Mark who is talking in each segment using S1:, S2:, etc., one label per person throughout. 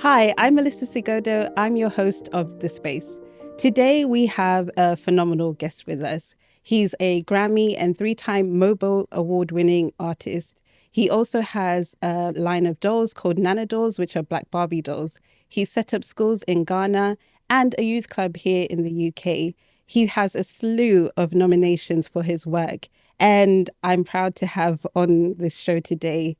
S1: Hi, I'm Melissa Sigodo. I'm your host of The Space. Today we have a phenomenal guest with us. He's a Grammy and 3-time MOBO award-winning artist. He also has a line of dolls called Nana Dolls, which are Black Barbie dolls. He set up schools in Ghana and a youth club here in the UK. He has a slew of nominations for his work, and I'm proud to have on this show today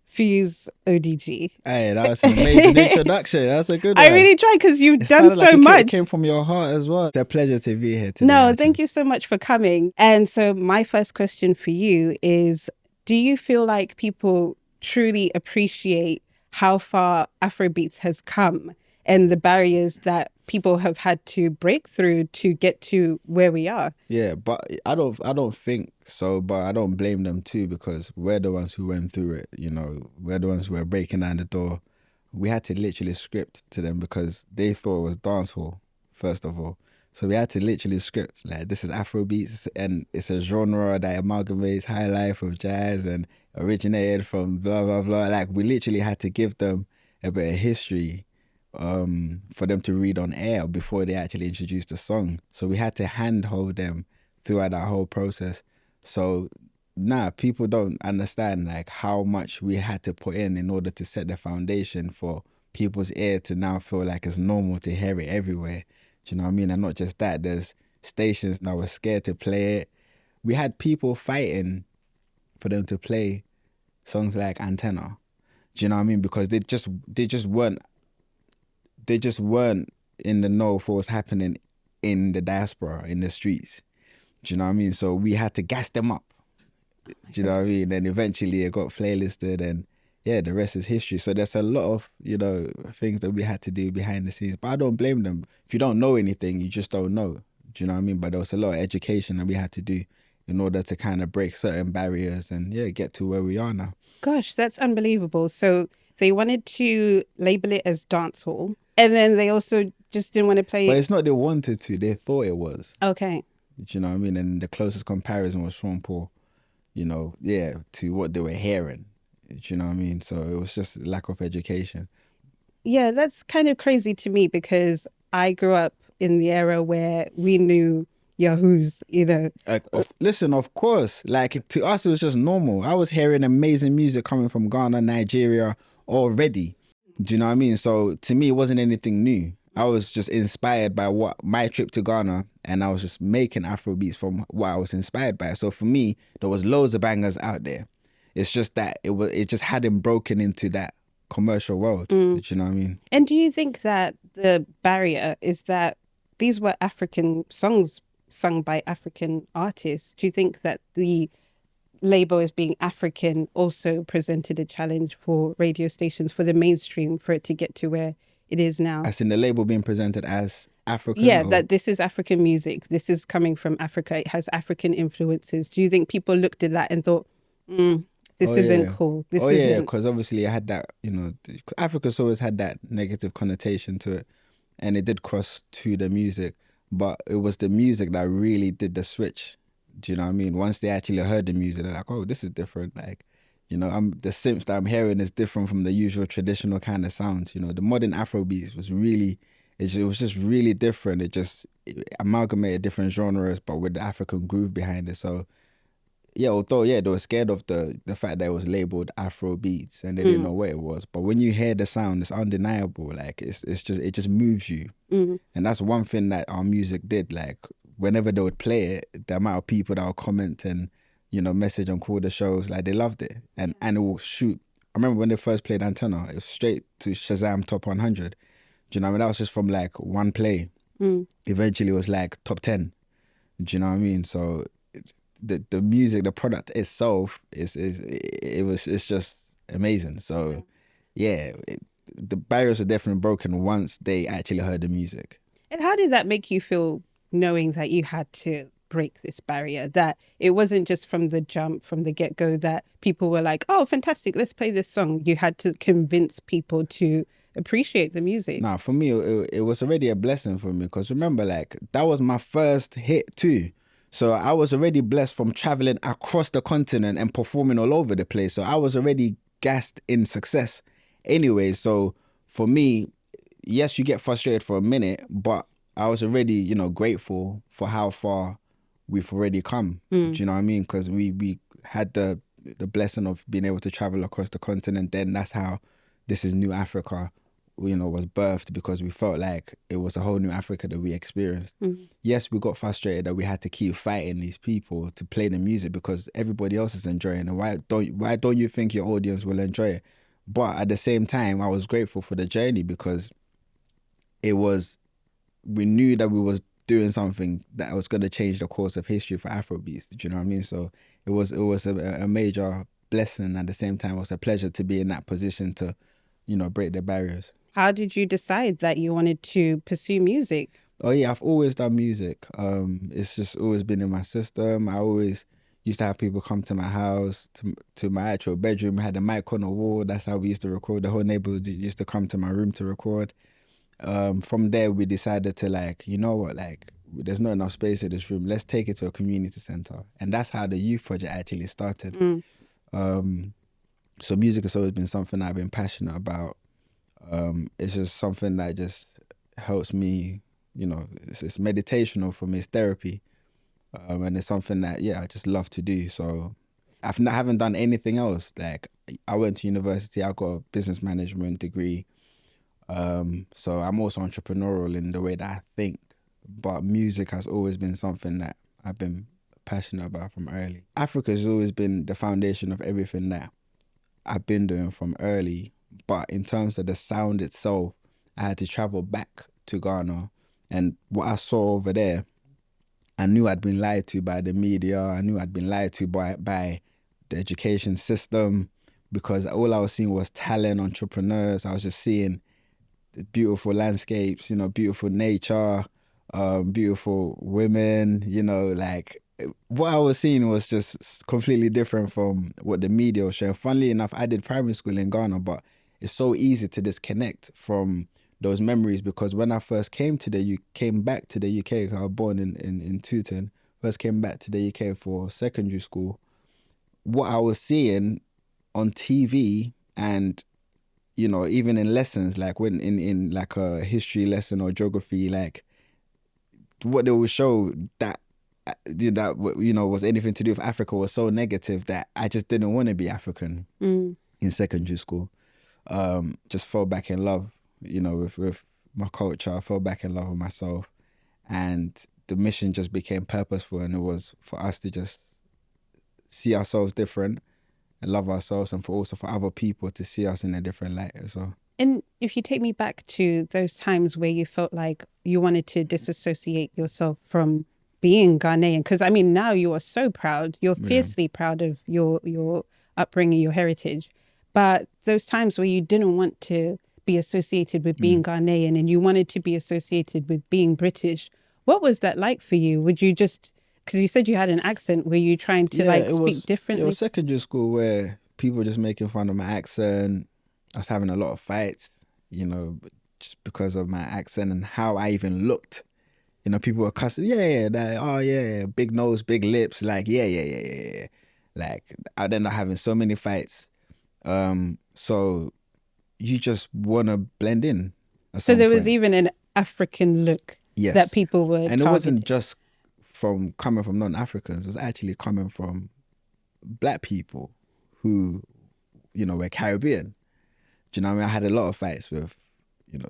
S1: Fuse ODG.
S2: Hey, that was an amazing introduction. That's a good one.
S1: I really tried because you've
S2: It
S1: done
S2: sounded
S1: so
S2: like
S1: much.
S2: It came from your heart as well. It's a pleasure to be here today.
S1: No, thank you so much for coming. And so my first question for you is, do you feel like people truly appreciate how far Afrobeats has come and the barriers that people have had to break through to get to where we are?
S2: Yeah, but I don't think so, but I don't blame them too, because we're the ones who went through it. You know, we're the ones who were breaking down the door. We had to literally script to them because they thought it was dancehall, first of all. So we had to literally script, like, this is Afrobeats and it's a genre that amalgamates high life with jazz and originated from blah, blah, blah. Like, we literally had to give them a bit of history for them to read on air before they actually introduced the song. So we had to handhold them throughout that whole process. So people don't understand like how much we had to put in order to set the foundation for people's ear to now feel like it's normal to hear it everywhere. Do you know what I mean? And not just that, there's stations that were scared to play it. We had people fighting for them to play songs like Antenna. Do you know what I mean? Because they just weren't in the know for what's happening in the diaspora, in the streets. Do you know what I mean? So we had to gas them up. Do you know what I mean? Then eventually it got playlisted, and yeah, the rest is history. So there's a lot of, things that we had to do behind the scenes. But I don't blame them. If you don't know anything, you just don't know. Do you know what I mean? But there was a lot of education that we had to do in order to kind of break certain barriers and get to where we are now.
S1: Gosh, that's unbelievable. So they wanted to label it as dancehall, and then they also just didn't want to play it.
S2: But it's not they wanted to, they thought it was.
S1: Okay.
S2: Do you know what I mean? And the closest comparison was Sean Paul, to what they were hearing. Do you know what I mean? So it was just lack of education.
S1: Yeah, that's kind of crazy to me because I grew up in the era where we knew Yahoos,
S2: Listen, of course, like to us, it was just normal. I was hearing amazing music coming from Ghana, Nigeria already. Do you know what I mean? So to me, it wasn't anything new. I was just inspired by what my trip to Ghana, and I was just making Afrobeats from what I was inspired by. So for me, there was loads of bangers out there. It's just that it just hadn't broken into that commercial world. Do you know what I mean?
S1: And do you think that the barrier is that these were African songs sung by African artists? Do you think that the label as being African also presented a challenge for radio stations, for the mainstream, for it to get to where it is now?
S2: As in the label being presented as African?
S1: Yeah, that this is African music. This is coming from Africa. It has African influences. Do you think people looked at that and thought, this isn't cool? This isn't...
S2: yeah, because obviously I had that, Africa's always had that negative connotation to it, and it did cross to the music, but it was the music that really did the switch. Do you know what I mean? Once they actually heard the music, they're like, oh, this is different. Like, the synths that I'm hearing is different from the usual traditional kind of sounds. The modern Afrobeats was really, it was just really different. It amalgamated different genres, but with the African groove behind it. So, yeah, although, they were scared of the fact that it was labeled Afrobeats and they didn't know what it was. But when you hear the sound, it's undeniable. Like, it just moves you. And that's one thing that our music did. Like, whenever they would play it, the amount of people that would comment and, message and call the shows, like, they loved it. And it will shoot. I remember when they first played Antenna, it was straight to Shazam Top 100. Do you know what I mean? That was just from, like, one play. Eventually, it was, like, top 10. Do you know what I mean? So the music, the product itself, it's just amazing. So, the barriers were definitely broken once they actually heard the music.
S1: And how did that make you feel, knowing that you had to break this barrier, that it wasn't just from the jump, from the get-go, that people were like, oh, fantastic, let's play this song? You had to convince people to appreciate the music.
S2: Nah, for me, it was already a blessing for me, because remember, like, that was my first hit too. So I was already blessed from traveling across the continent and performing all over the place. So I was already gassed in success anyway. So for me, yes, you get frustrated for a minute, but I was already, you know, grateful for how far we've already come. Do you know what I mean? Because we had the blessing of being able to travel across the continent. Then that's how This Is New Africa, you know, was birthed, because we felt like it was a whole new Africa that we experienced. Yes, we got frustrated that we had to keep fighting these people to play the music because everybody else is enjoying it. Why don't you think your audience will enjoy it? But at the same time, I was grateful for the journey, because we knew that we was doing something that was going to change the course of history for Afrobeats. Do you know what I mean? So it was a major blessing. At the same time, it was a pleasure to be in that position to, you know, break the barriers.
S1: How did you decide that you wanted to pursue music?
S2: Oh yeah, I've always done music. It's just always been in my system. I always used to have people come to my house, to my actual bedroom. I had a mic on the wall. That's how we used to record. The whole neighborhood used to come to my room to record. From there, we decided to, like, you know what, like, there's not enough space in this room. Let's take it to a community center. And that's how the youth project actually started. So music has always been something I've been passionate about. It's just something that just helps me, you know, it's meditational for me, it's therapy. And it's something that, yeah, I just love to do. So I haven't done anything else. Like, I went to university, I got a business management degree. So I'm also entrepreneurial in the way that I think, but music has always been something that I've been passionate about from early. Africa has always been the foundation of everything that I've been doing from early, but in terms of the sound itself, I had to travel back to Ghana, and what I saw over there, I knew I'd been lied to by the media. I knew I'd been lied to by the education system, because all I was seeing was talent, entrepreneurs. I was just seeing beautiful landscapes, you know, beautiful nature, beautiful women, you know, like, what I was seeing was just completely different from what the media was showing. Funnily enough, I did primary school in Ghana, but it's so easy to disconnect from those memories, because when I first came back to the UK, 'cause I was born in Tooting, first came back to the UK for secondary school, what I was seeing on TV and, you know, even in lessons, like when in like a history lesson or geography, like what they would show that, you know, was anything to do with Africa was so negative that I just didn't want to be African in secondary school. Just fell back in love, you know, with my culture. I fell back in love with myself, and the mission just became purposeful, and it was for us to just see ourselves different and love ourselves, and for other people to see us in a different light as well.
S1: And if you take me back to those times where you felt like you wanted to disassociate yourself from being Ghanaian, because I mean, now you are so proud, you're fiercely proud of your upbringing, your heritage. But those times where you didn't want to be associated with being Ghanaian and you wanted to be associated with being British, what was that like for you? Would you just, because you said you had an accent, were you trying to speak differently?
S2: It was secondary school where people were just making fun of my accent. I was having a lot of fights, you know, just because of my accent and how I even looked. You know, people were cussing, big nose, big lips, like, yeah. Like, I'd end up having so many fights. So you just want to blend in.
S1: So there was even an African look that people were
S2: and it wasn't just coming from non-Africans. It was actually coming from black people who, you know, were Caribbean. Do you know what I mean? I had a lot of fights with, you know,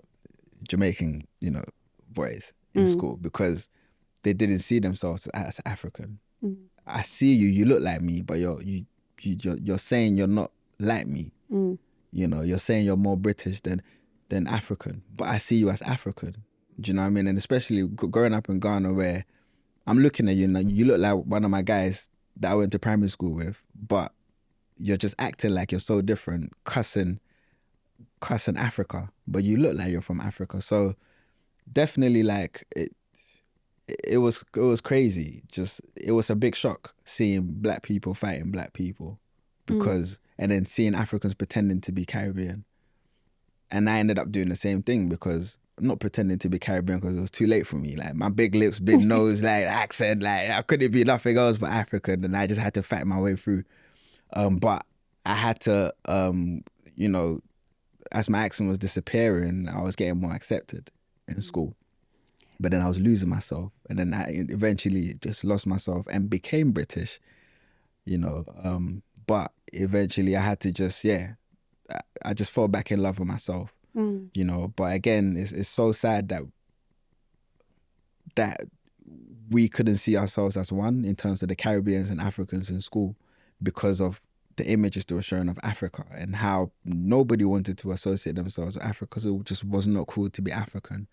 S2: Jamaican, you know, boys in school because they didn't see themselves as African. I see you, you look like me, but you're saying you're not like me. You know, you're saying you're more British than African, but I see you as African. Do you know what I mean? And especially growing up in Ghana, where I'm looking at you and you look like one of my guys that I went to primary school with, but you're just acting like you're so different, cussing Africa, but you look like you're from Africa. So definitely, like, it was crazy. Just, it was a big shock seeing black people fighting black people, because and then seeing Africans pretending to be Caribbean. And I ended up doing the same thing, because I'm not pretending to be Caribbean because it was too late for me. Like, my big lips, big nose, like, accent, like, I couldn't be nothing else but African, and I just had to fight my way through. But I had to, you know, as my accent was disappearing, I was getting more accepted in school. But then I was losing myself, and then I eventually just lost myself and became British, you know. But eventually I had to just, I just fell back in love with myself, you know. But again, it's so sad that we couldn't see ourselves as one in terms of the Caribbeans and Africans in school because of the images they were showing of Africa and how nobody wanted to associate themselves with Africa because it just was not cool to be African.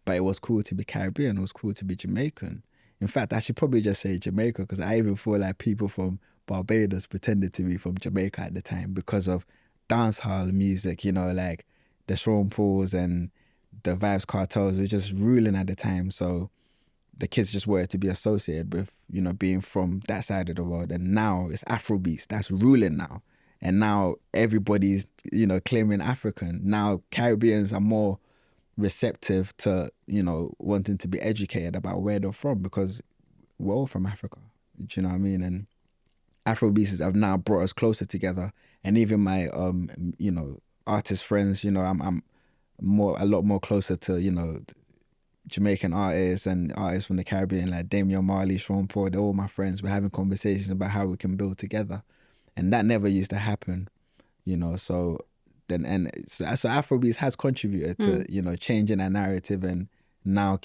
S2: But it was cool to be Caribbean, it was cool to be Jamaican. In fact, I should probably just say Jamaica because I even feel like people from Barbados pretended to be from Jamaica at the time because of dancehall music, you know, like the Sean Pauls and the Vibes Cartels were just ruling at the time. So the kids just wanted to be associated with, you know, being from that side of the world. And now it's Afrobeats that's ruling now. And now everybody's, you know, claiming African. Now Caribbeans are more receptive to, you know, wanting to be educated about where they're from because we're all from Africa. Do you know what I mean? And Afrobeats have now brought us closer together. And even my, you know, artist friends, you know, I'm a lot more closer to, you know, Jamaican artists and artists from the Caribbean like Damian Marley, Sean Paul. They're all my friends. We're having conversations about how we can build together, and that never used to happen, you know. So Afrobeats has contributed to you know, changing that narrative, and now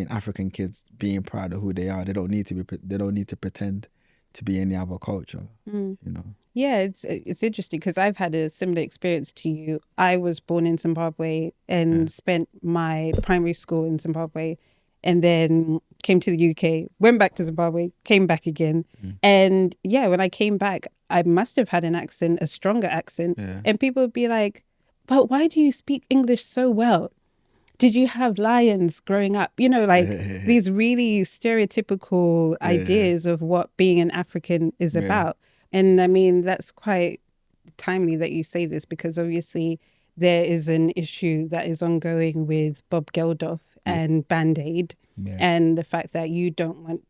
S2: African kids being proud of who they are. They don't need to pretend to be any other culture, you know.
S1: Yeah, it's interesting because I've had a similar experience to you. I was born in Zimbabwe and spent my primary school in Zimbabwe, and then came to the UK, went back to Zimbabwe, came back again. And yeah, when I came back, I must have had an accent, a stronger accent. And people would be like, but why do you speak English so well? Did you have lions growing up? You know, like these really stereotypical ideas of what being an African is about. And I mean, that's quite timely that you say this because obviously there is an issue that is ongoing with Bob Geldolf and Band-Aid and the fact that you don't want,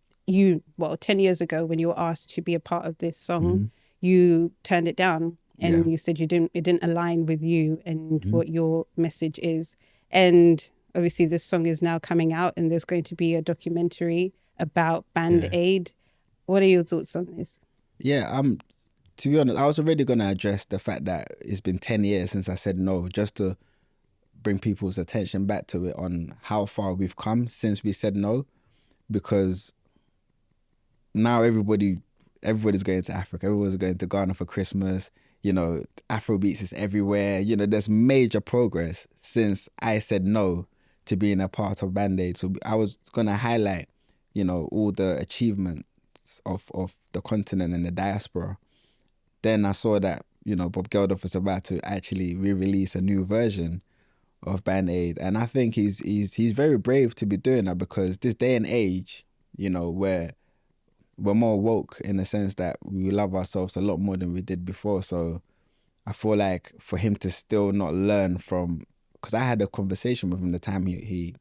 S1: 10 years ago when you were asked to be a part of this song, you turned it down and you said it didn't align with you and what your message is. And obviously this song is now coming out and there's going to be a documentary about Band-Aid. What are your thoughts on this?
S2: Yeah, to be honest, I was already going to address the fact that it's been 10 years since I said no, just to bring people's attention back to it on how far we've come since we said no, because now everybody's going to Africa, everyone's going to Ghana for Christmas, you know, Afrobeats is everywhere, you know, there's major progress since I said no to being a part of Band-Aid. So I was going to highlight, you know, all the achievements of the continent and the diaspora. Then I saw that, you know, Bob Geldof was about to actually re-release a new version of Band-Aid, and I think he's very brave to be doing that because this day and age, you know, where we're more woke in the sense that we love ourselves a lot more than we did before. So I feel like for him to still not learn from, because I had a conversation with him the time he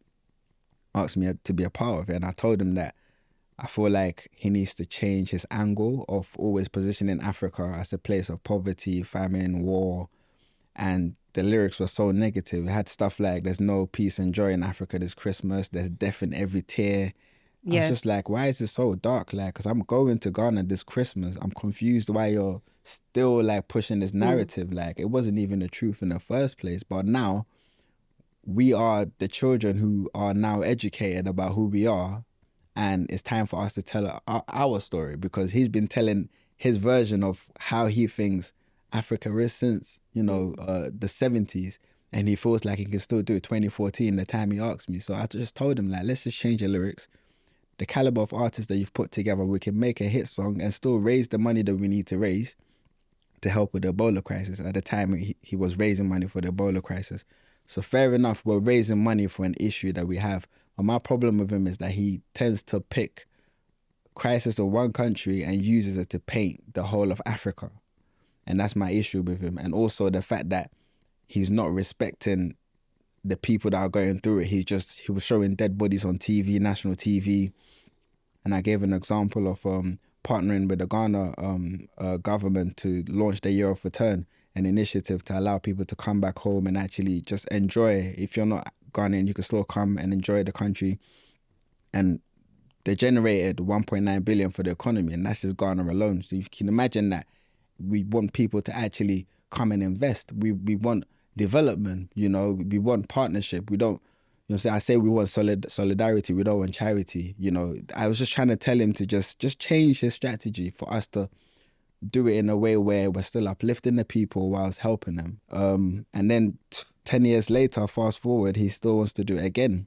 S2: asked me to be a part of it, and I told him that I feel like he needs to change his angle of always positioning Africa as a place of poverty, famine, war. And the lyrics were so negative. It had stuff like, there's no peace and joy in Africa this Christmas. There's death in every tear. I was just like, why is it so dark? Like, because I'm going to Ghana this Christmas. I'm confused why you're still like pushing this narrative. Like, it wasn't even the truth in the first place. But now we are the children who are now educated about who we are. And it's time for us to tell our story, because he's been telling his version of how he thinks Africa is since, you know, the 70s. And he feels like he can still do it 2014, the time he asked me. So I just told him, like, let's just change the lyrics. The caliber of artists that you've put together, we can make a hit song and still raise the money that we need to raise to help with the Ebola crisis. At the time, he was raising money for the Ebola crisis. So fair enough, we're raising money for an issue that we have. But my problem with him is that he tends to pick crisis of one country and uses it to paint the whole of Africa. And that's my issue with him. And also the fact that he's not respecting the people that are going through it. He was showing dead bodies on TV, national TV. And I gave an example of partnering with the Ghana government to launch the Year of Return, an initiative to allow people to come back home and actually just enjoy. If you're not Ghanaian, you can still come and enjoy the country. And they generated 1.9 billion for the economy, and that's just Ghana alone. So you can imagine that we want people to actually come and invest. We want development, you know, we want partnership. We don't, you know, I say we want solidarity, we don't want charity. You know, I was just trying to tell him to just change his strategy for us to do it in a way where we're still uplifting the people whilst helping them. And then 10 years later, fast forward, he still wants to do it again.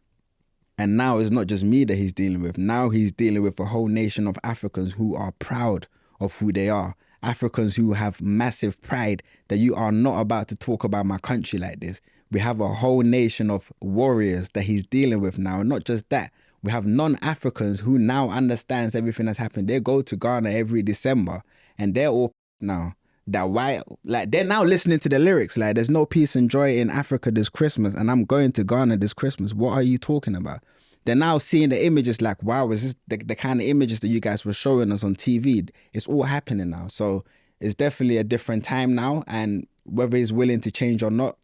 S2: And now it's not just me that he's dealing with. Now he's dealing with a whole nation of Africans who are proud of who they are. Africans who have massive pride that you are not about to talk about my country like this. We have a whole nation of warriors that he's dealing with now. And not just that, we have non-Africans who now understands everything that's happened. They go to Ghana every December and they're all now. That why, like, they're now listening to the lyrics. Like, there's no peace and joy in Africa this Christmas, and I'm going to Ghana this Christmas. What are you talking about? They're now seeing the images like, wow, is this the kind of images that you guys were showing us on TV? It's all happening now. So it's definitely a different time now, and whether he's willing to change or not,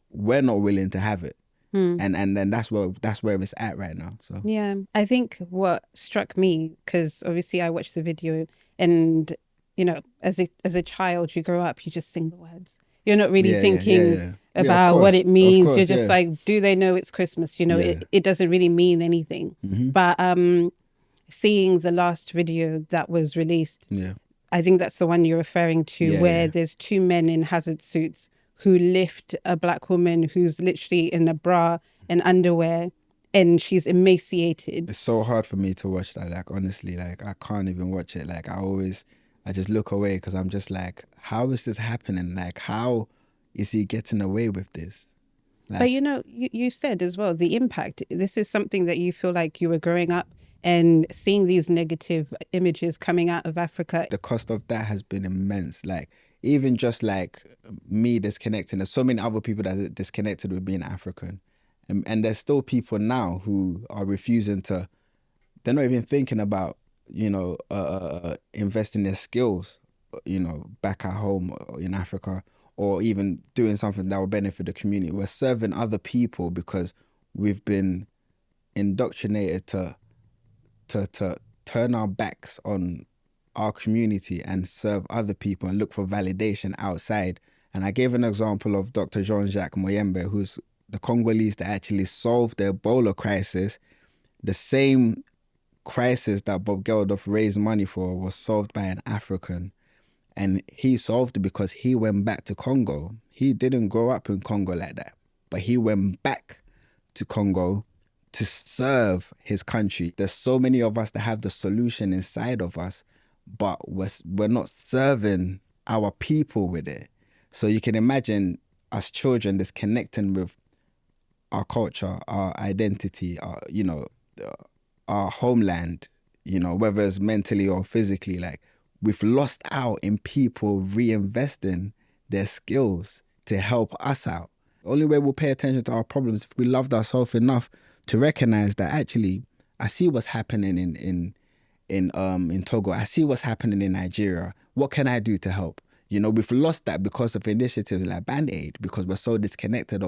S2: we're not willing to have it. And then that's where it's at right now. So
S1: yeah, I think what struck me, because obviously I watched the video, and you know, as a child, you grow up, you just sing the words. You're not really thinking about what it means. You're just like, do they know it's Christmas? You know, it doesn't really mean anything. But seeing the last video that was released, I think that's the one you're referring to, where there's two men in hazard suits who lift a black woman who's literally in a bra and underwear, and she's emaciated.
S2: It's so hard for me to watch that. Like, honestly, like, I can't even watch it. Like, I just look away because I'm just like, how is this happening? Like, how is he getting away with this? Like,
S1: but you know, you said as well, the impact, this is something that you feel like you were growing up and seeing these negative images coming out of Africa.
S2: The cost of that has been immense. Like, even just like me disconnecting, there's so many other people that are disconnected with being African. And there's still people now who are refusing to, they're not even thinking about, you know, investing their skills, you know, back at home in Africa, or even doing something that will benefit the community. We're serving other people because we've been indoctrinated to turn our backs on our community and serve other people and look for validation outside. And I gave an example of Dr. Jean-Jacques Moyembe, who's the Congolese that actually solved the Ebola crisis. The same crisis that Bob Geldolf raised money for was solved by an African. And he solved it because he went back to Congo. He didn't grow up in Congo like that, but he went back to Congo to serve his country. There's so many of us that have the solution inside of us, but we're not serving our people with it. So you can imagine us children disconnecting with our culture, our identity, you know, our homeland, you know, whether it's mentally or physically. Like, we've lost out in people reinvesting their skills to help us out. The only way we'll pay attention to our problems if we loved ourselves enough to recognize that actually, I see what's happening in Togo. I see what's happening in Nigeria. What can I do to help? You know, we've lost that because of initiatives like Band-Aid, because we're so disconnected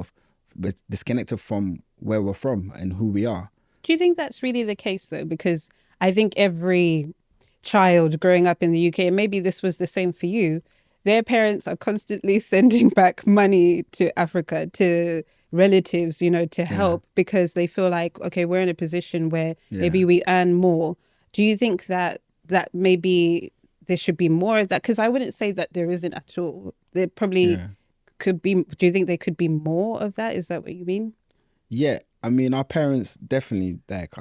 S2: from where we're from and who we are.
S1: Do you think that's really the case though? Because I think every child growing up in the UK, and maybe this was the same for you, their parents are constantly sending back money to Africa, to relatives, you know, to help, because they feel like, okay, we're in a position where maybe we earn more. Do you think that maybe there should be more of that? Because I wouldn't say that there isn't at all. There probably could be. Do you think there could be more of that? Is that what you mean?
S2: Yeah, I mean, our parents definitely, like,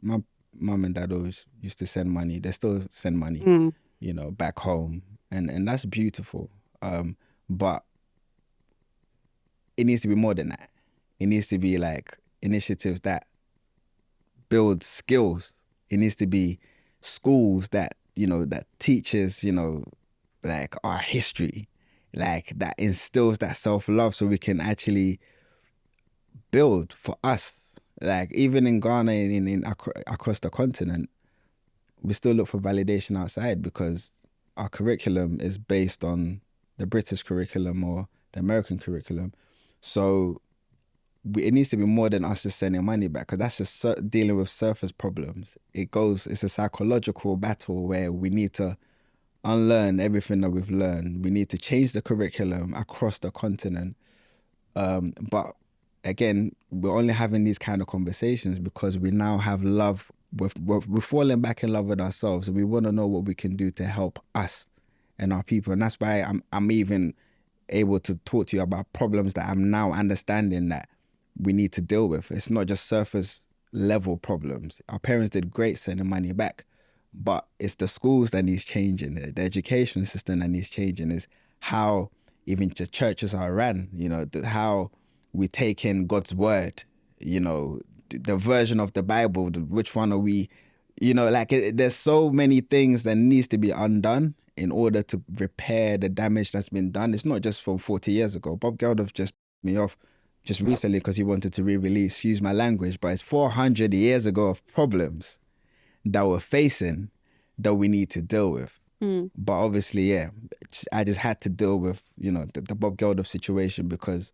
S2: my mum and dad always used to send money. They still send money, you know, back home. And that's beautiful. But it needs to be more than that. It needs to be like initiatives that build skills. It needs to be schools that, you know, that teaches, you know, like our history, like that instills that self-love so we can actually build for us. Like, even in Ghana and across the continent, we still look for validation outside because our curriculum is based on the British curriculum or the American curriculum. So it needs to be more than us just sending money back, because that's just dealing with surface problems. It's a psychological battle where we need to unlearn everything that we've learned. We need to change the curriculum across the continent. But again, we're only having these kind of conversations because we now have love. We're falling back in love with ourselves, and we want to know what we can do to help us and our people. And that's why I'm even able to talk to you about problems that I'm now understanding that we need to deal with. It's not just surface level problems. Our parents did great sending money back, but it's the schools that needs changing. The education system that needs changing is how even the churches are ran, how we take in God's word, the version of the Bible, which one are we, there's so many things that needs to be undone in order to repair the damage that's been done. It's not just from 40 years ago. Bob Geldolf just me off just recently because he wanted to re-release, excuse my language, but it's 400 years ago of problems that we're facing that we need to deal with. But obviously, yeah, I just had to deal with, the Bob Geldolf situation because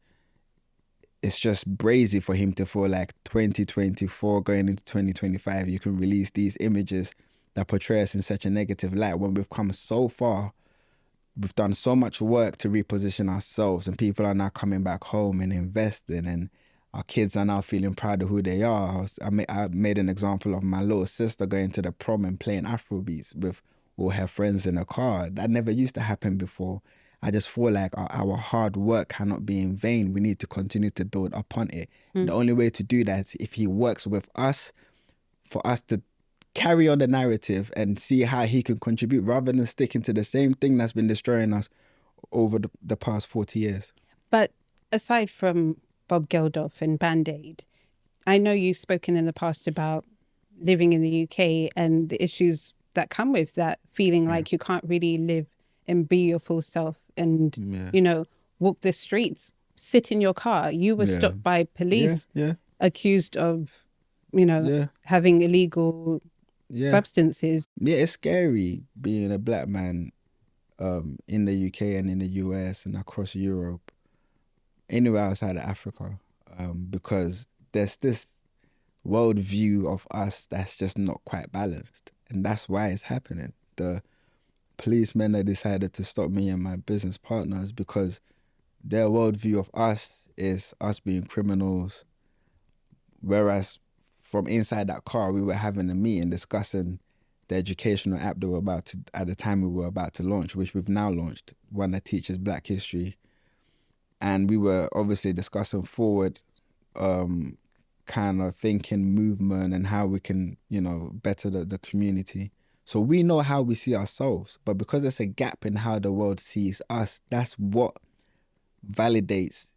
S2: it's just brazy for him to feel like 2024 going into 2025, you can release these images that portray us in such a negative light when we've come so far. We've done so much work to reposition ourselves, and people are now coming back home and investing, and our kids are now feeling proud of who they are. I made an example of my little sister going to the prom and playing Afrobeats with all her friends in a car. That never used to happen before. I just feel like our hard work cannot be in vain. We need to continue to build upon it. The only way to do that is if he works with us, for us to carry on the narrative and see how he can contribute rather than sticking to the same thing that's been destroying us over the past 40 years.
S1: But aside from Bob Geldof and Band-Aid, I know you've spoken in the past about living in the UK and the issues that come with that, feeling like you can't really live and be your full self and, walk the streets, sit in your car. You were stopped by police, accused of, having illegal substances.
S2: Yeah, it's scary being a black man in the UK and in the US and across Europe, anywhere outside of Africa, because there's this worldview of us that's just not quite balanced. And that's why it's happening. The policemen that decided to stop me and my business partners because their worldview of us is us being criminals, whereas from inside that car, we were having a meeting discussing the educational app that at the time we were about to launch, which we've now launched, one that teaches Black history. And we were obviously discussing forward kind of thinking movement and how we can, better the community. So we know how we see ourselves, but because there's a gap in how the world sees us, that's what validates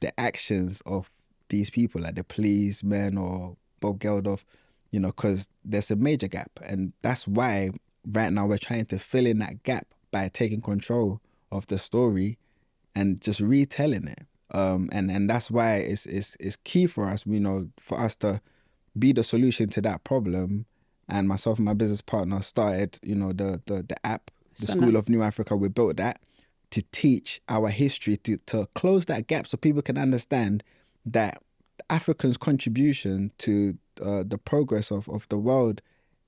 S2: the actions of these people, like the policemen or Bob Geldof, because there's a major gap. And that's why right now we're trying to fill in that gap by taking control of the story and just retelling it. And that's why it's key for us, for us to be the solution to that problem. And myself and my business partner started, the app, the School of New Africa. We built that to teach our history, to close that gap so people can understand that Africans' contribution to the progress of the world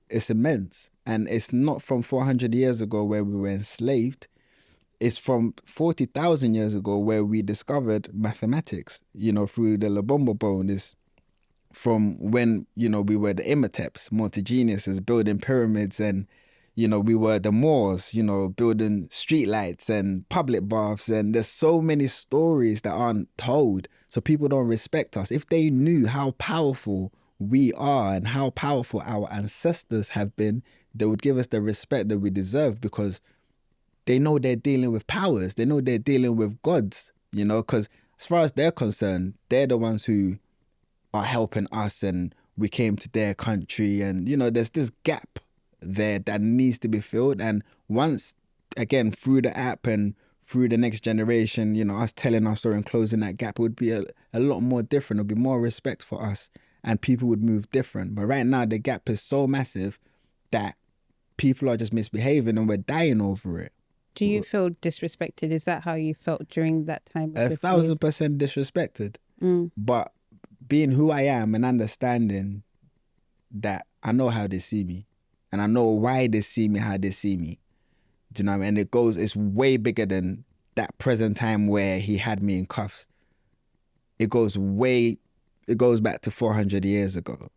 S2: is immense. And it's not from 400 years ago where we were enslaved. It's from 40,000 years ago where we discovered mathematics, through the Lubombo bone. Is from when, we were the Imateps, multi-geniuses, building pyramids, and, we were the Moors, building streetlights and public baths. And there's so many stories that aren't told, so people don't respect us. If they knew how powerful we are and how powerful our ancestors have been, they would give us the respect that we deserve, because they know they're dealing with powers. They know they're dealing with gods, because as far as they're concerned, they're the ones who are helping us, and we came to their country. And, there's this gap there that needs to be filled. And once, again, through the app and through the next generation, us telling our story and closing that gap, it would be a lot more different. It would be more respect for us, and people would move different. But right now, the gap is so massive that people are just misbehaving and we're dying over it.
S1: Do you feel disrespected? Is that how you felt during that time?
S2: 1,000% disrespected. But being who I am and understanding that I know how they see me and I know why they see me how they see me. Do you know what I mean? And it's way bigger than that present time where he had me in cuffs. It goes back to 400 years ago,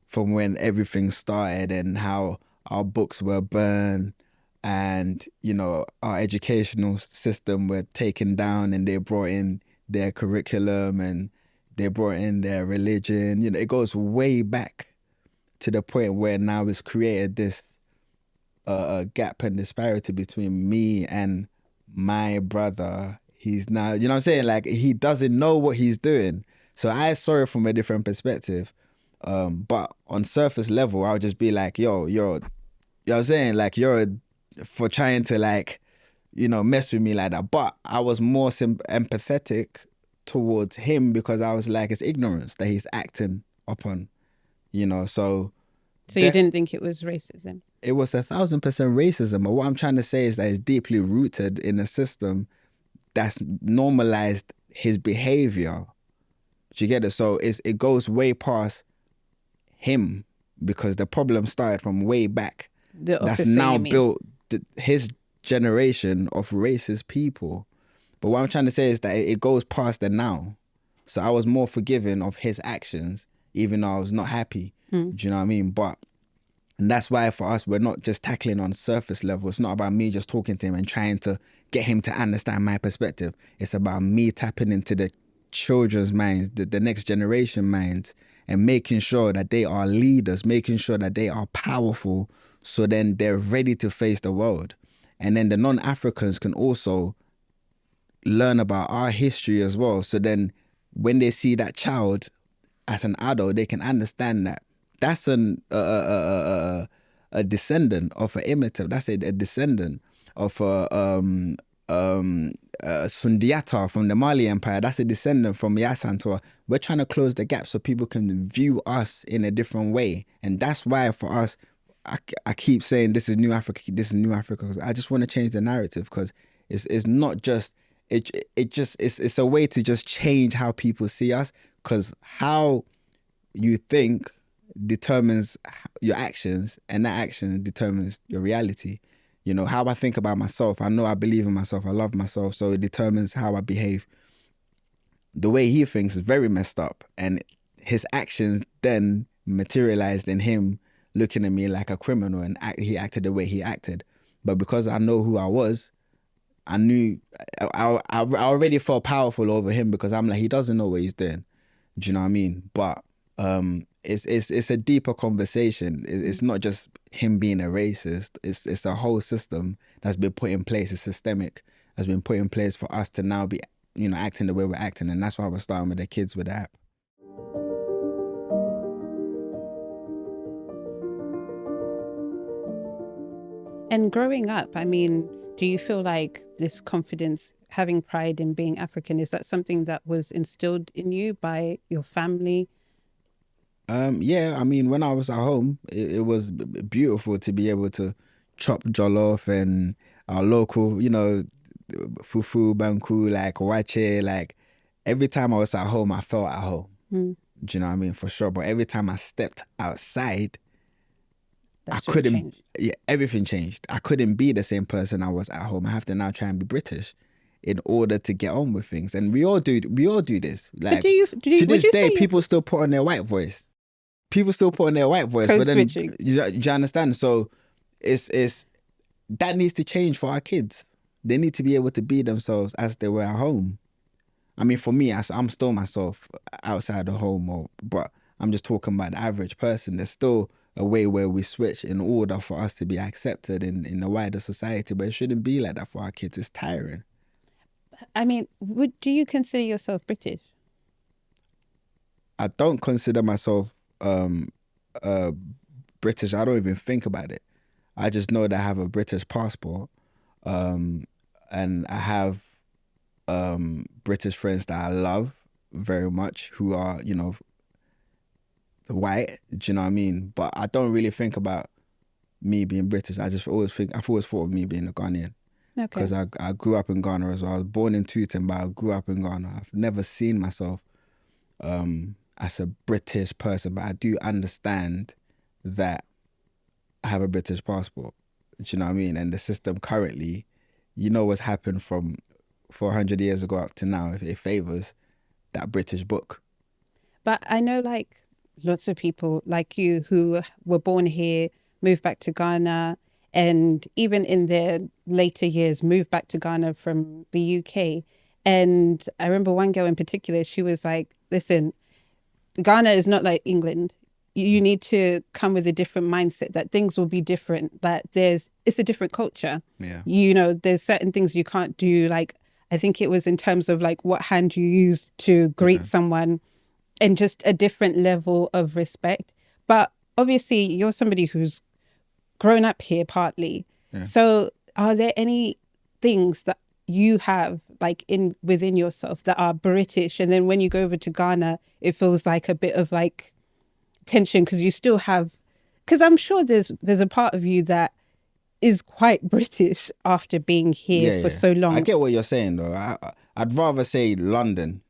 S2: from when everything started and how our books were burned and, you know, our educational system were taken down and they brought in their curriculum and they brought in their religion. You know, it goes way back to the point where now it's created this gap and disparity between me and my brother. He's now, you know what I'm saying? Like, he doesn't know what he's doing. So I saw it from a different perspective. But on surface level, I'll just be like, yo, you know what I'm saying? Like, for trying to, like, you know, mess with me like that. But I was more empathetic towards him because I was like, it's ignorance that he's acting upon, you know, so
S1: you didn't think it was racism?
S2: It was 1,000% racism. But what I'm trying to say is that it's deeply rooted in a system that's normalized his behavior. Do you get it? So it goes way past him because the problem started from way back. That's now built his generation of racist people. But what I'm trying to say is that it goes past the now. So I was more forgiving of his actions, even though I was not happy. Do you know what I mean? And that's why for us, we're not just tackling on surface level. It's not about me just talking to him and trying to get him to understand my perspective. It's about me tapping into the children's minds, the next generation minds, and making sure that they are leaders, making sure that they are powerful, so then they're ready to face the world. And then the non-Africans can also learn about our history as well. So then when they see that child as an adult, they can understand that that's a descendant of an imitative. That's a descendant of Sundiata from the Mali Empire. That's a descendant from Yasantua. We're trying to close the gap so people can view us in a different way. And that's why for us, I keep saying this is New Africa, this is New Africa. Because I just want to change the narrative, because it's not just, it's a way to just change how people see us, because how you think determines your actions, and that action determines your reality. You know, how I think about myself, I know I believe in myself, I love myself, so it determines how I behave. The way he thinks is very messed up, and his actions then materialized in him looking at me like a criminal, and he acted the way he acted. But because I know who I was, I knew, I already felt powerful over him, because I'm like, he doesn't know what he's doing. Do you know what I mean? But it's a deeper conversation. It's not just him being a racist. It's a whole system that's been put in place. It's systemic, has been put in place for us to now be, you know, acting the way we're acting. And that's why we're starting with the kids with the app.
S1: And growing up, I mean, do you feel like this confidence, having pride in being African, is that something that was instilled in you by your family?
S2: Yeah, I mean, when I was at home, it was beautiful to be able to chop jollof and our local, you know, fufu, banku, like wache, like every time I was at home, I felt at home. Do you know what I mean? For sure. But every time I stepped outside,
S1: That's
S2: I couldn't, yeah, everything changed. I couldn't be the same person I was at home. I have to now try and be British in order to get on with things. And we all do this. Like, to this day, people still put on their white voice. People still put on their white voice.
S1: Code
S2: but then,
S1: switching.
S2: you understand? So it's that needs to change for our kids. They need to be able to be themselves as they were at home. I mean, for me, I'm still myself outside the home, but I'm just talking about the average person. There's still a way where we switch in order for us to be accepted in the wider society, but it shouldn't be like that for our kids. It's tiring.
S1: I mean, do you consider yourself British?
S2: I don't consider myself British. I don't even think about it. I just know that I have a British passport, and I have British friends that I love very much who are, you know, white. Do you know what I mean? But I don't really think about me being British. I've always thought of me being a Ghanaian.
S1: Okay.
S2: Because I grew up in Ghana as well. I was born in Tooting, but I grew up in Ghana. I've never seen myself as a British person, but I do understand that I have a British passport. Do you know what I mean? And the system currently, you know what's happened from 400 years ago up to now, it favours that British book.
S1: But I know like lots of people like you who were born here, moved back to Ghana, and even in their later years moved back to Ghana from the UK. And I remember one girl in particular, she was like, listen, Ghana is not like England. You need to come with a different mindset that things will be different, that it's a different culture.
S2: Yeah.
S1: You know, there's certain things you can't do. Like, I think it was in terms of like what hand you use to greet someone, and just a different level of respect. But obviously you're somebody who's grown up here partly. Yeah. So are there any things that you have like within yourself that are British, and then when you go over to Ghana, it feels like a bit of like tension because you still have, because I'm sure there's a part of you that is quite British after being here for so long.
S2: I get what you're saying though. I'd rather say London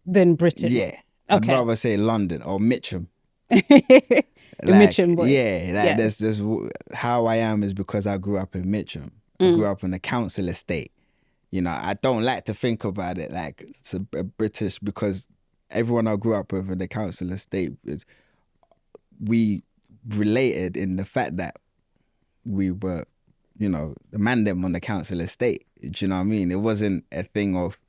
S1: than Britain.
S2: Yeah. I'd rather say London or Mitcham.
S1: Mitcham boy.
S2: Yeah, there's how I am is because I grew up in Mitcham. I grew up in a council estate. You know, I don't like to think about it like it's a British, because everyone I grew up with in the council estate we related in the fact that we were, you know, the man them on the council estate. Do you know what I mean? It wasn't a thing of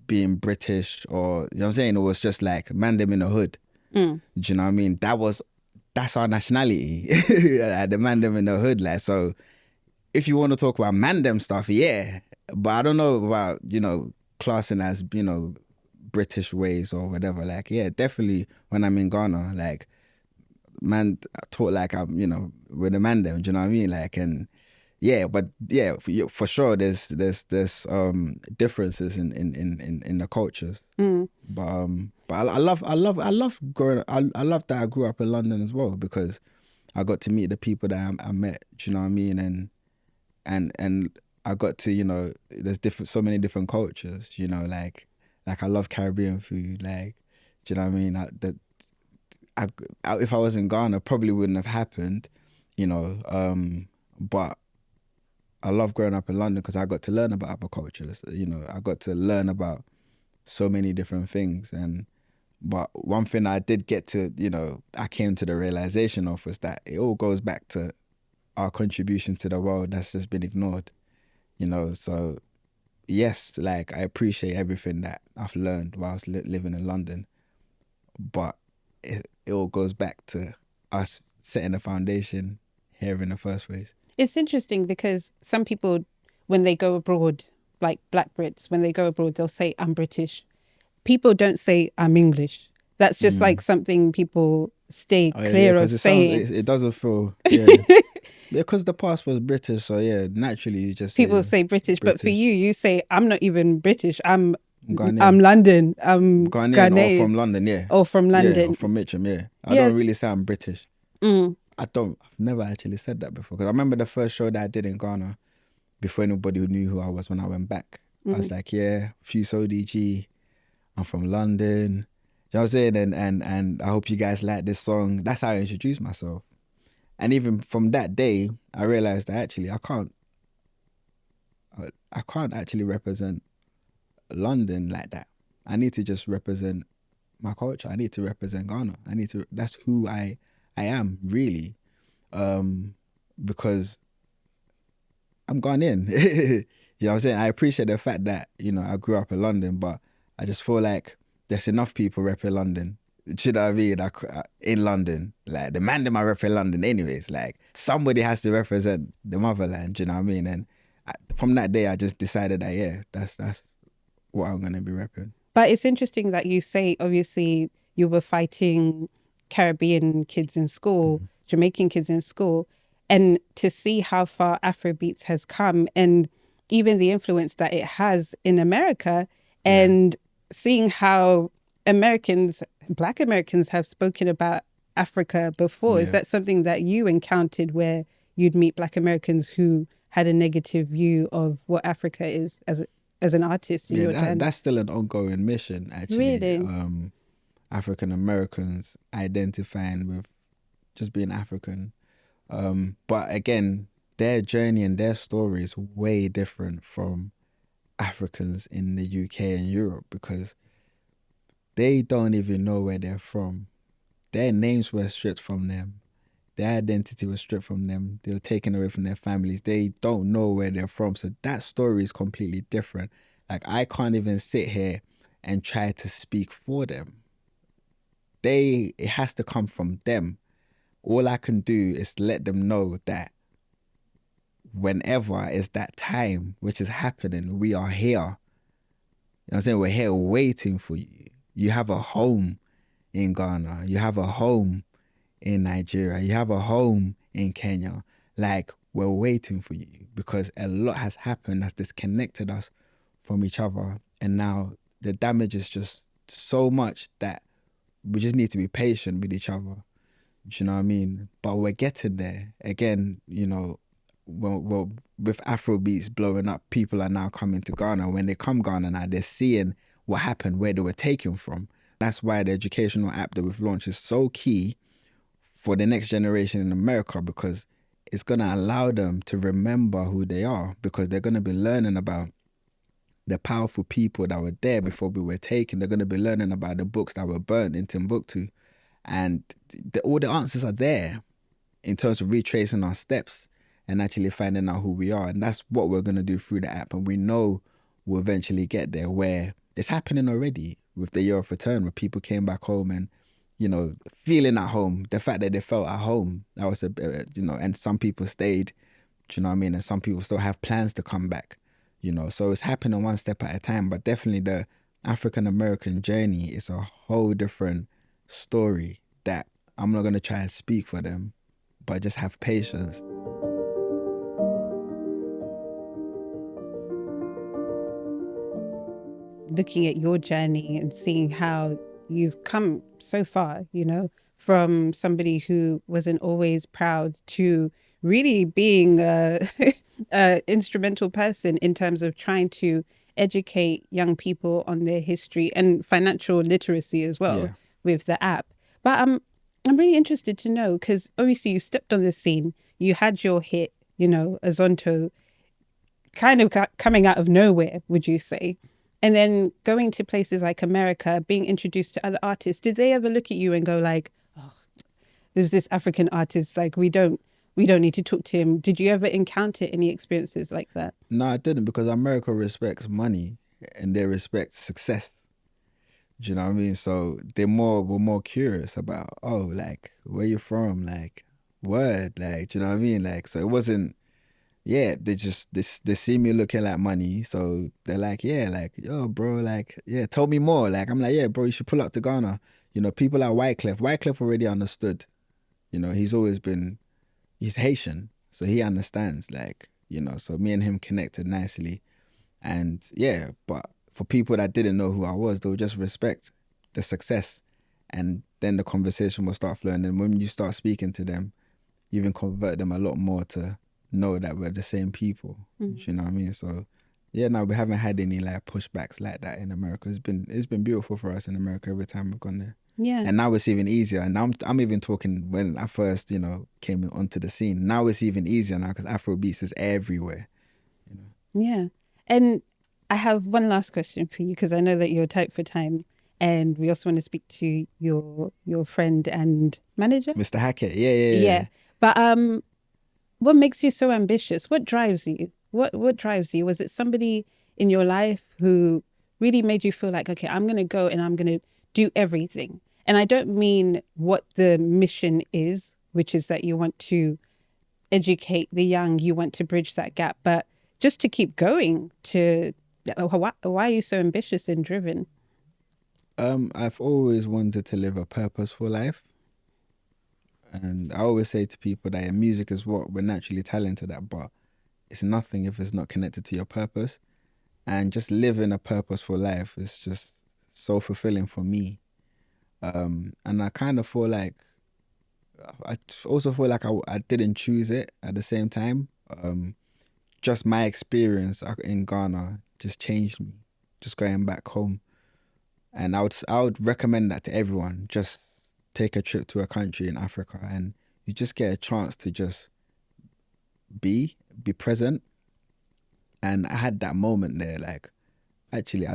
S2: being British or, you know what I'm saying? It was just like man them in the hood. Do you know what I mean? That's our nationality. The man them in the hood. Like, so if you want to talk about man them stuff, yeah. But I don't know about, you know, classing as, you know, British ways or whatever. Like, yeah, definitely when I'm in Ghana, like, man, I talk like I'm, you know, with the man them, do you know what I mean? Like, and yeah, but yeah, for sure, there's differences in the cultures. But I love growing. I love that I grew up in London as well, because I got to meet the people that I met. Do you know what I mean? And I got to, you know, there's so many different cultures. You know, like I love Caribbean food. Like, do you know what I mean? If I was in Ghana, probably wouldn't have happened, you know. But I love growing up in London because I got to learn about other cultures. You know, I got to learn about so many different things. But one thing I did get to, you know, I came to the realization of was that it all goes back to our contribution to the world that's just been ignored. You know, so yes, like I appreciate everything that I've learned whilst living in London, but it all goes back to us setting the foundation here in the first place.
S1: It's interesting because some people, when they go abroad, like Black Brits, when they go abroad, they'll say, I'm British. People don't say, I'm English. That's just like something people stay clear of saying.
S2: It doesn't feel, because the past was British, so yeah, naturally you just
S1: people say British, but for you say, I'm not even British. I'm London. I'm Ghanaian.
S2: Or from London, yeah.
S1: Or from London.
S2: Yeah, or from Mitcham, yeah. I don't really say I'm British. I've never actually said that before. Because I remember the first show that I did in Ghana, before anybody knew who I was when I went back. I was like, yeah, Fuse ODG. I'm from London. You know what I'm saying? And I hope you guys like this song. That's how I introduced myself. And even from that day, I realized that actually I can't actually represent London like that. I need to just represent my culture. I need to represent Ghana. That's who I am really, because I'm Ghanaian. You know what I'm saying? I appreciate the fact that, you know, I grew up in London, but I just feel like there's enough people repping London. Do you know what I mean? In London, like the man them I rep in London anyways. Like somebody has to represent the motherland. Do you know what I mean? And from that day, I just decided that that's what I'm gonna be repping.
S1: But it's interesting that you say, obviously, you were fighting Caribbean kids in school, Jamaican kids in school, and to see how far Afrobeats has come and even the influence that it has in America, and seeing how Black Americans have spoken about Africa before. Is that something that you encountered where you'd meet Black Americans who had a negative view of what Africa is as an artist in your journey?
S2: That's still an ongoing mission, actually.
S1: Really?
S2: African Americans identifying with just being African. But again, their journey and their story is way different from Africans in the UK and Europe, because they don't even know where they're from. Their names were stripped from them. Their identity was stripped from them. They were taken away from their families. They don't know where they're from. So that story is completely different. Like, I can't even sit here and try to speak for them. It has to come from them. All I can do is let them know that whenever is that time which is happening, we are here. You know what I'm saying? We're here waiting for you. You have a home in Ghana. You have a home in Nigeria. You have a home in Kenya. Like, we're waiting for you, because a lot has happened that's disconnected us from each other. And now the damage is just so much that we just need to be patient with each other. Do you know what I mean? But we're getting there. Again, you know, well, with Afrobeats blowing up, people are now coming to Ghana. When they come Ghana now, they're seeing what happened, where they were taken from. That's why the educational app that we've launched is so key for the next generation in America, because it's going to allow them to remember who they are, because they're going to be learning about the powerful people that were there before we were taken. They're going to be learning about the books that were burnt in Timbuktu. And all the answers are there in terms of retracing our steps and actually finding out who we are. And that's what we're going to do through the app. And we know we'll eventually get there, where it's happening already with the year of return, where people came back home and, you know, feeling at home. The fact that they felt at home, that was you know, and some people stayed, do you know what I mean? And some people still have plans to come back, you know. So it's happening one step at a time. But definitely the African-American journey is a whole different story that I'm not going to try and speak for them, but just have patience.
S1: Looking at your journey and seeing how you've come so far, you know, from somebody who wasn't always proud to really being a instrumental person in terms of trying to educate young people on their history and financial literacy as well with the app. But I'm really interested to know, because obviously you stepped on the scene, you had your hit, you know, Azonto, kind of coming out of nowhere, would you say? And then going to places like America, being introduced to other artists. Did they ever look at you and go like, oh, there's this African artist, like we don't need to talk to him? Did you ever encounter any experiences like that?
S2: No, I didn't, because America respects money and they respect success. Do you know what I mean? So were more curious about, oh, like, where you from? Like, word, like, do you know what I mean? Like, so it wasn't, they see me looking like money. So they're like, yeah, like, yo, bro, like, yeah, tell me more. Like, I'm like, yeah, bro, you should pull up to Ghana. You know, people like Wyclef already understood. You know, he's Haitian, so he understands, like, you know, so me and him connected nicely. And yeah, but for people that didn't know who I was, they'll just respect the success. And then the conversation will start flowing. And when you start speaking to them, you even convert them a lot more to know that we're the same people. You know what I mean? So yeah, no, we haven't had any like pushbacks like that in America. It's been beautiful for us in America every time we've gone there.
S1: Yeah.
S2: And now it's even easier. And I'm even talking when I first, you know, came onto the scene. Now it's even easier now because Afrobeats is everywhere. You know?
S1: Yeah. And I have one last question for you, because I know that you're tight for time, and we also want to speak to your friend and manager,
S2: Mr. Hackett. Yeah.
S1: But what makes you so ambitious? What drives you? What drives you? Was it somebody in your life who really made you feel like, okay, I'm going to go and I'm going to do everything? And I don't mean what the mission is, which is that you want to educate the young, you want to bridge that gap, but just to keep going. Why are you so ambitious and driven?
S2: I've always wanted to live a purposeful life. And I always say to people that music is what we're naturally talented at, but it's nothing if it's not connected to your purpose. And just living a purposeful life is just so fulfilling for me. And I kind of feel like I also feel like I didn't choose it at the same time. Just my experience in Ghana just changed me. Just going back home, and I would recommend that to everyone. Just take a trip to a country in Africa, and you just get a chance to just be present. And I had that moment there, like, actually,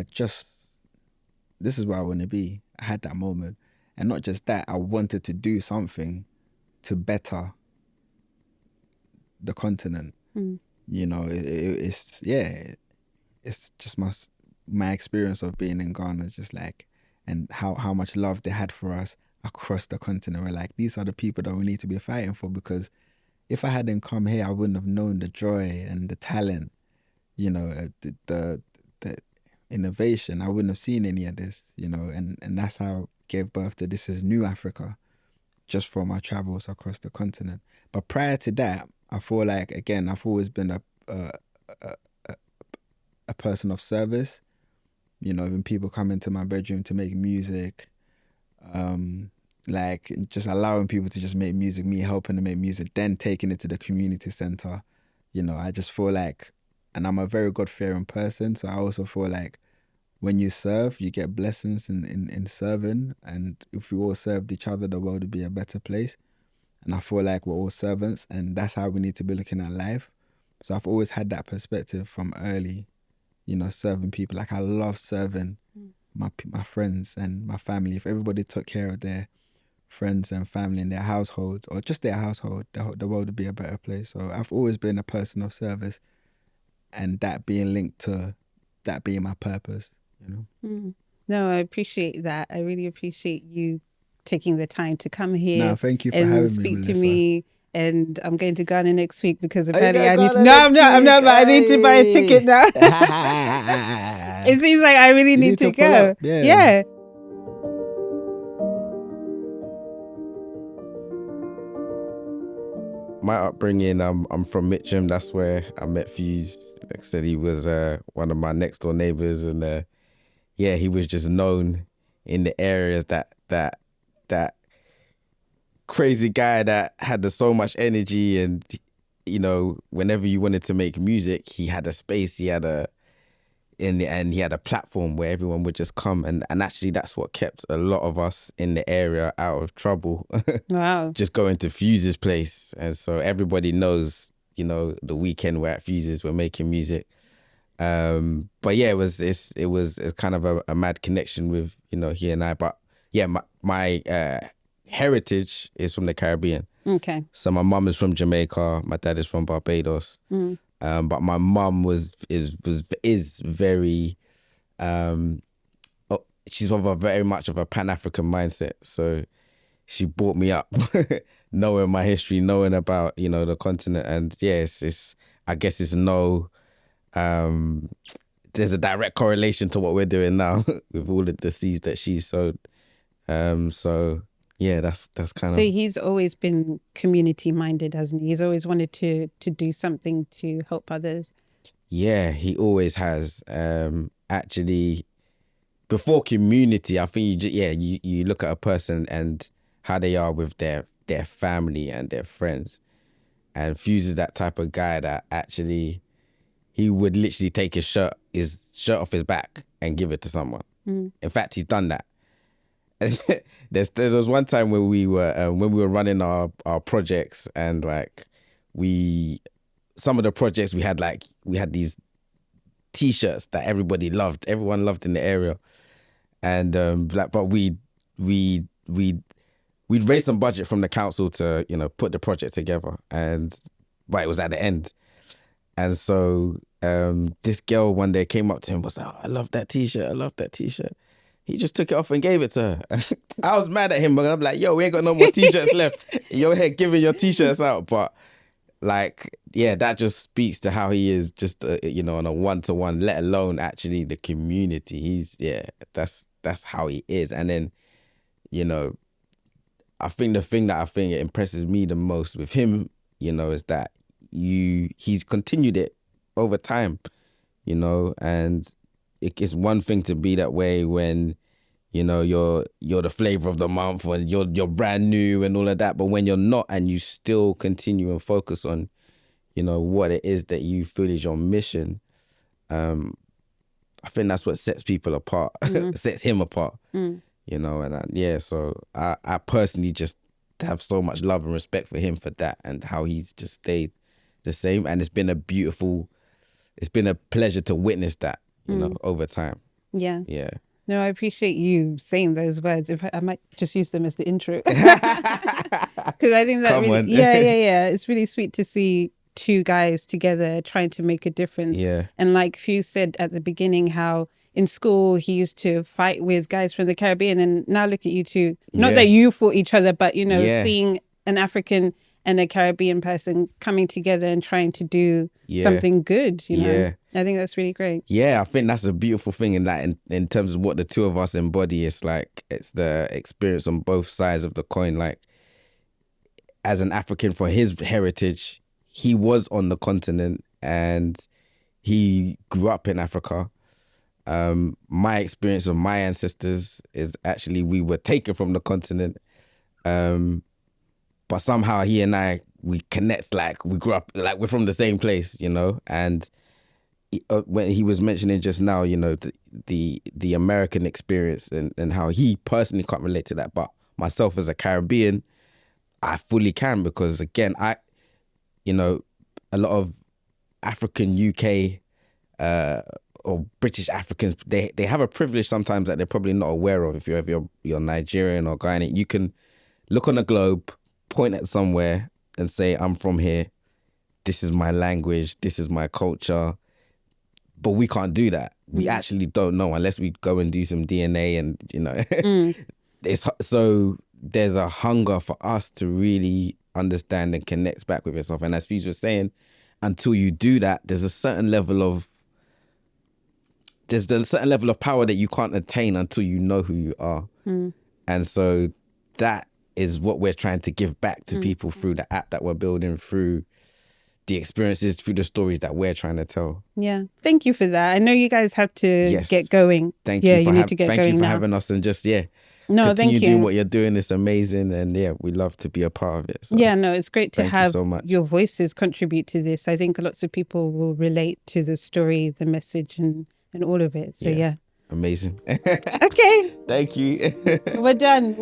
S2: this is where I want to be. I had that moment, and not just that, I wanted to do something to better the continent. You know, it's just my experience of being in Ghana, just like, and how much love they had for us across the continent. We're like, these are the people that we need to be fighting for, because if I hadn't come here, I wouldn't have known the joy and the talent, you know, the innovation. I wouldn't have seen any of this, you know, and that's how I gave birth to This Is New Africa, just from my travels across the continent. But prior to that, I feel like, again, I've always been a person of service. You know, when people come into my bedroom to make music, like just allowing people to just make music, me helping them make music, then taking it to the community center. You know, I just feel like, and I'm a very God-fearing person, so I also feel like when you serve, you get blessings in serving. And if we all served each other, the world would be a better place. And I feel like we're all servants, and that's how we need to be looking at life. So I've always had that perspective from early, you know, serving people. Like, I love serving my friends and my family. If everybody took care of their friends and family and their household, or just their household, the world would be a better place. So I've always been a person of service, and that being linked to that being my purpose, you know.
S1: No, I appreciate that. I really appreciate you taking the time to come here.
S2: No, thank you for
S1: and
S2: having me,
S1: speak to
S2: Melissa.
S1: me. And I'm going to Ghana next week because
S2: you
S1: apparently
S2: going
S1: I need to.
S2: Ghana
S1: No, I'm
S2: next
S1: not. But I need to buy a
S2: week?
S1: ticket now. It seems like I really need to
S2: pull
S1: go.
S2: up, yeah.
S1: Yeah.
S3: My upbringing, I'm from Mitcham. That's where I met Fuse. Like I said, he was one of my next door neighbors, and yeah, he was just known in the areas that crazy guy that had so much energy, and you know, whenever you wanted to make music, he had a space, he had a he had a platform where everyone would just come, and actually that's what kept a lot of us in the area out of trouble.
S1: Wow.
S3: Just going to Fuse's place, and so everybody knows, you know, the weekend we're at Fuse's, we're making music. But yeah, it was kind of a mad connection with, you know, he and I. But yeah, my heritage is from the Caribbean.
S1: Okay.
S3: So my mum is from Jamaica, my dad is from Barbados. But my mum is very, she's of very much of a Pan-African mindset. So she brought me up knowing my history, knowing about, you know, the continent. And yes, I guess it's there's a direct correlation to what we're doing now with all of the seeds that she sowed. So yeah, that's kind of.
S1: So he's always been community minded, hasn't he? He's always wanted to do something to help others.
S3: Yeah, he always has. Actually, before community, I think you look at a person and how they are with their family and their friends. And Fuse is that type of guy that actually, he would literally take his shirt off his back and give it to someone. In fact, he's done that. There was one time when we were running our projects, and like some of the projects we had these T-shirts that everyone loved in the area, and but we'd raise some budget from the council to, you know, put the project together, but it was at the end. And so this girl one day came up to him and was like, "Oh, I love that T-shirt. I love that T-shirt." He just took it off and gave it to her. I was mad at him, but I'm like, yo, we ain't got no more T-shirts left. You're here giving your T-shirts out. But like, yeah, that just speaks to how he is, just, you know, on a one-to-one, let alone actually the community. That's how he is. And then, you know, I think the thing that it impresses me the most with him, you know, is that he's continued it over time, you know, and it's one thing to be that way when, you know, you're the flavor of the month, and you're brand new and all of that. But when you're not, and you still continue and focus on, you know, what it is that you feel is your mission, I think that's what sets people apart, sets him apart, you know. And so I personally just have so much love and respect for him for that, and how he's just stayed the same. And it's been a pleasure to witness that, you know, over time.
S1: Yeah.
S3: Yeah.
S1: No, I appreciate you saying those words. In fact, I might just use them as the intro. Because I think that
S3: Come
S1: really,
S3: on.
S1: yeah. It's really sweet to see two guys together trying to make a difference.
S3: Yeah.
S1: And like Fuse said at the beginning, how in school he used to fight with guys from the Caribbean, and now look at you two. Not that you fought each other, but, you know, seeing an African and a Caribbean person coming together and trying to do something good, you know.
S3: Yeah.
S1: I think that's really great.
S3: Yeah, I think that's a beautiful thing in that, in terms of what the two of us embody. It's like, it's the experience on both sides of the coin. Like, as an African, for his heritage, he was on the continent and he grew up in Africa. My experience of my ancestors is actually, we were taken from the continent, but somehow he and I, we connect, like we grew up, like we're from the same place, you know. And when he was mentioning just now, you know, the American experience, and how he personally can't relate to that, but myself as a Caribbean, I fully can, because again, you know, a lot of African UK or British Africans, they have a privilege sometimes that they're probably not aware of. If you're Nigerian or Ghanaian, you can look on the globe, point at somewhere and say, I'm from here, this is my language, this is my culture. But we can't do that. We actually don't know unless we go and do some DNA, and, you know. So there's a hunger for us to really understand and connect back with yourself. And as Fuse was saying, until you do that, there's a certain level of power that you can't attain until you know who you are. And so that is what we're trying to give back to people through the app that we're building, through the experiences, through the stories that we're trying to tell.
S1: Yeah. Thank you for that. I know you guys have to get going.
S3: Thank
S1: you
S3: for
S1: need to get going.
S3: Thank you for
S1: now.
S3: having us, and just,
S1: no,
S3: continue
S1: thank you.
S3: doing what you're doing. It's amazing. And we love to be a part of it. So.
S1: Yeah, no, it's great to
S3: Thank you
S1: have
S3: so much.
S1: your voices contribute to this. I think lots of people will relate to the story, the message, and all of it. So yeah.
S3: Amazing.
S1: Okay.
S3: Thank you.
S1: We're done.